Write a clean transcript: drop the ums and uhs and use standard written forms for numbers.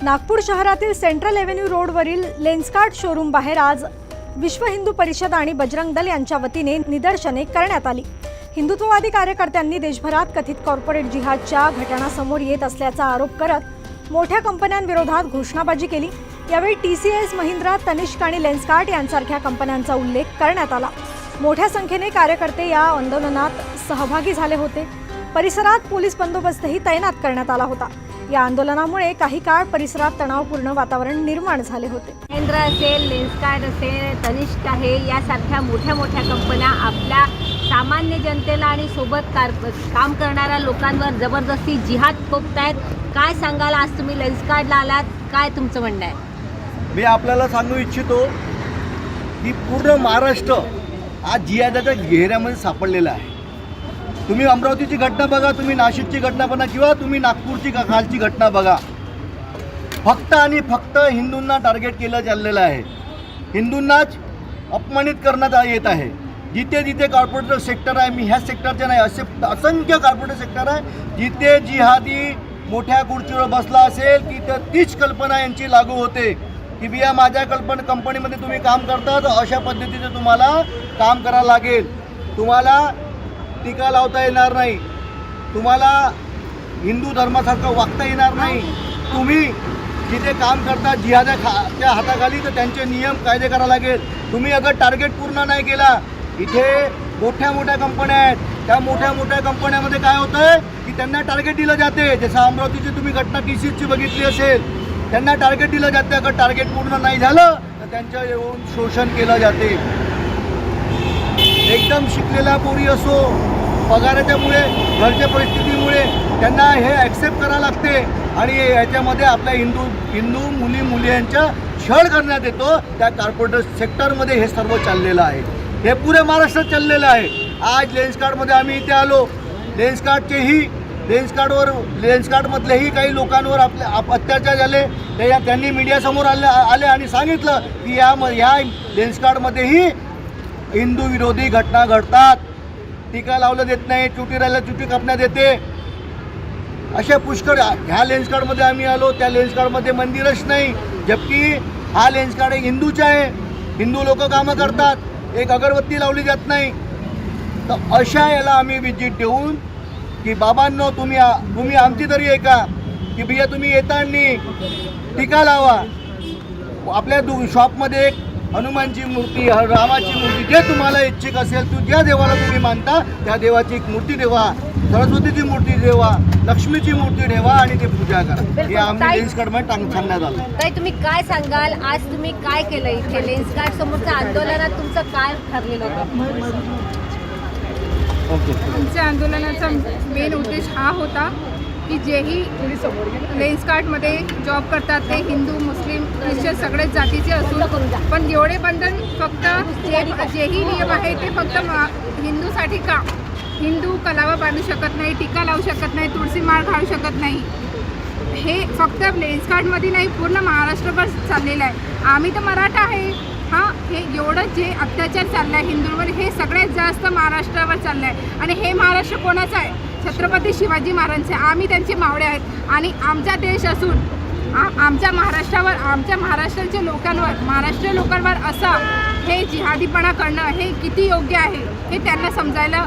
नागपूर शहरातील central avenue रोडवरील Lenskart showroom बाहेर आज विश्व हिंदू परिषद आणि बजरंग दल यांच्या वतीने निदर्शने करण्यात आली। हिंदुत्ववादी कार्यकर्त्यांनी देशभरात कथित कॉर्पोरेट जिहादच्या घटना समोर येत असल्याचा आरोप करत मोठ्या कंपन्यांविरोधात घोषणाबाजी केली। यावेळी TCS, महिंद्रा, तनिष्क आणि लेन्सकार्ट यांसारख्या कंपन्यांचा उल्लेख करण्यात आला। मोठ्या संख्येने कार्यकर्ते या आंदोलनात सहभागी झाले होते। परिसरात पोलीस बंदोबस्तही तैनात करण्यात आला होता। या आंदोलनामुळे काही काळ परिसरात तणावपूर्ण वातावरण निर्माण झाले होते। महिंद्रा असेल, लेन्सकार्ट असेल, तनिष्क आहे, यासारख्या मोठ्या मोठ्या कंपन्या आपल्या सामान्य जनतेला आणि सोबत काम करणाऱ्या लोकांवर जबरदस्ती जिहाद थोपतायत। काय सांगाल, आज तुम्ही लेन्सकार्टला आलात, काय तुमचं म्हणणं आहे? मी आपल्याला सांगू इच्छितो की पूर्ण महाराष्ट्र आज जिहादाच्या घेऱ्यामध्ये सापडलेला आहे। तुम्ही अमरावतीची घटना बघा, तुम्ही नाशिकची घटना बघा किंवा तुम्ही नागपूरची कालची घटना बघा, फक्त आणि फक्त हिंदूंना टार्गेट केलं चाललेलं आहे। हिंदूंनाच अपमानित करण्यात येत आहे। जिथे जिथे कॉर्पोरेट सेक्टर आहे, मी ह्या सेक्टरचे नाही, असे असंख्य कॉर्पोरेट सेक्टर आहे जिथे जिहादी मोठ्या खुर्चीवर बसला असेल की तीच कल्पना यांची लागू होते की बिया माझ्या कंपनीमध्ये तुम्ही काम करता तर अशा पद्धतीने तुम्हाला काम करावं लागेल, तुम्हाला टीका लावता येणार नाही, तुम्हाला हिंदू धर्मासारखं वागता येणार नाही, तुम्ही जिथे काम करता जिहादाच्या हाताखाली तर त्यांचे नियम कायदे करावे लागेल। तुम्ही अगर टार्गेट पूर्ण नाही केला, इथे मोठ्या मोठ्या कंपन्या आहेत, त्या मोठ्या मोठ्या कंपन्यामध्ये काय होतं आहे की त्यांना टार्गेट दिलं जाते। जसं अमरावतीची तुम्ही घटना TCSची बघितली असेल, त्यांना टार्गेट दिलं जाते, अगर टार्गेट पूर्ण नाही झालं तर त्यांच्या येऊन शोषण केलं जाते। एकदम शिकलेला पोरी असो, पगाराच्यामुळे घरच्या परिस्थितीमुळे त्यांना हे ॲक्सेप्ट करावं लागते आणि याच्यामध्ये आपल्या हिंदू मुली-मुलींचा छळ करण्यात येतो। त्या कॉर्पोरेट सेक्टरमध्ये हे सर्व चाललेलं आहे, हे पुरे महाराष्ट्रात चाललेलं आहे। आज लेन्सकार्टमध्ये आम्ही इथे आलो, लेन्सकार्टमधलेही काही लोकांवर आपले अत्याचार झाले, त्यांनी मीडियासमोर आले आणि सांगितलं की ह्या लेन्सकार्टमध्येही हिंदू विरोधी घटना घडतात, टीका लावलं देत नाही, चुटी राहिला चुटी कापण्यात येते, अशा पुष्कळ। ह्या लेन्सकार्टमध्ये आम्ही आलो, त्या लेन्सकार्टमध्ये मंदिरच नाही, जबकि हा लेन्सकार्ट एक हिंदूचा आहे, हिंदू लोक कामं करतात, एक अगरबत्ती लावली जात नाही। तर अशा याला आम्ही विजिट देऊन की बाबांनो तुम्ही आमची तरी ऐका की भैया तुम्ही येताना टीका लावा। आपल्या शॉपमध्ये एक हनुमानची मूर्ती, रामाची मूर्ती, जे तुम्हाला इच्छिक असेल, ज्या देवाला तुम्ही मानता त्या देवाची एक मूर्ती ठेवा, सरस्वतीची मूर्ती ठेवा, लक्ष्मीची मूर्ती ठेवा आणि ती पूजा करा। हे आम्ही लेन्सकार्टमध्ये सांगण्यात आलं। ताई, तुम्ही काय सांगाल, आज तुम्ही काय केलं इथे लेन्सकार्ट समोरच्या आंदोलनात? तुमचं काय ठरलेलं होतं? आमच्या आंदोलनाचा मेन उद्देश हा होता की जेही लेन्सकार्टमध्ये जॉब करतात ते हिंदू, मुस्लिम, ख्रिश्चन सगळेच जातीचे असून पण एवढे बंधन फक्त जेही नियम आहे ते फक्त हिंदूसाठी का? हिंदू कलावा बांधू शकत नाही, टीका लावू शकत नाही, तुळशी माळ घालू शकत नाही। हे फक्त लेन्सकार्टमध्ये नाही, पूर्ण महाराष्ट्रभर चाललेलं आहे। आम्ही तर मराठा आहे, हां, हे एवढं जे अत्याचार चाललं आहे हिंदूंवर हे सगळ्यात जास्त महाराष्ट्रावर चाललं आहे। आणि हे महाराष्ट्र कोणाचं आहे? छत्रपती शिवाजी महाराजांचे। आम्ही त्यांचे मावळे आहेत आणि आमचा देश असून आमच्या महाराष्ट्रावर, आमच्या महाराष्ट्राच्या लोकांवर, महाराष्ट्रीय लोकांवर असं हे जिहादीपणा करणं हे किती योग्य आहे हे त्यांना समजायला